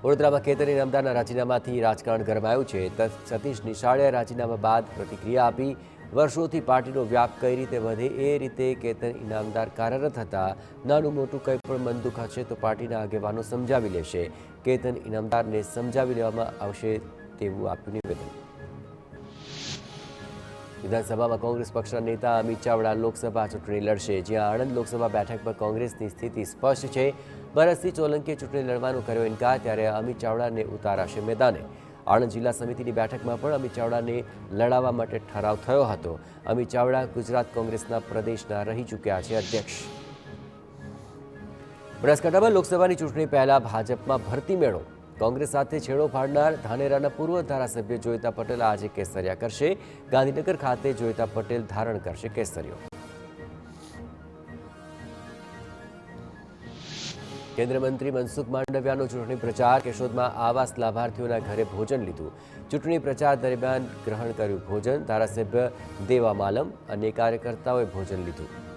વડોદરામાં કેતન ઇનામદારના રાજીનામાથી રાજકારણ ગરમાયું છે. સતીશ નિશાળે રાજીનામા બાદ પ્રતિક્રિયા આપી. વર્ષોથી પાર્ટીનો વ્યાપ કઈ રીતે વધે એ રીતે કેતન ઇનામદાર કાર્યરત હતા. નાનું મોટું કંઈ પણ મન દુઃખ હશે તો પાર્ટીના આગેવાનો સમજાવી લેશે. કેતન ઇનામદારને સમજાવી લેવામાં આવશે તેવું આપ્યું નિવેદન. વિધાનસભામાં કોંગ્રેસ પક્ષના નેતા અમિત ચાવડા લોકસભા ચૂંટણી લડશે. જ્યાં આણંદ લોકસભા બેઠક પર કોંગ્રેસની સ્થિતિ સ્પષ્ટ છે. ભરતસિંહ સોલંકીએ ચૂંટણી લડવાનો કર્યો ઇનકાર, ત્યારે અમિત ચાવડાને ઉતારાશે મેદાને. આણંદ જિલ્લા સમિતિની બેઠકમાં પણ અમિત ચાવડાને લડાવવા માટે ઠરાવ થયો હતો. અમિત ચાવડા ગુજરાત કોંગ્રેસના પ્રદેશના રહી ચૂક્યા છે અધ્યક્ષ. બનાસકાંઠામાં લોકસભાની ચૂંટણી પહેલા ભાજપમાં ભરતી મેળો. કોંગ્રેસ સાથે છેડો ફાડનાર ધાનેરાના પૂર્વ ધારાસભ્ય જોઈતા પટેલ આજે કેસરિયા કરશે. ગાંધીનગર ખાતે જોઈતા પટેલ ધારણ કરશે કેસરીઓ. કેન્દ્રીય મંત્રી મનસુખ માંડવિયાનો ચૂંટણી પ્રચાર. કેશોદમાં આવાસ લાભાર્થીઓના ઘરે ભોજન લીધું. ચૂંટણી પ્રચાર દરમિયાન ગ્રહણ કર્યું ભોજન. ધારાસભ્ય દેવા માલમ અને કાર્યકર્તાઓએ ભોજન લીધું.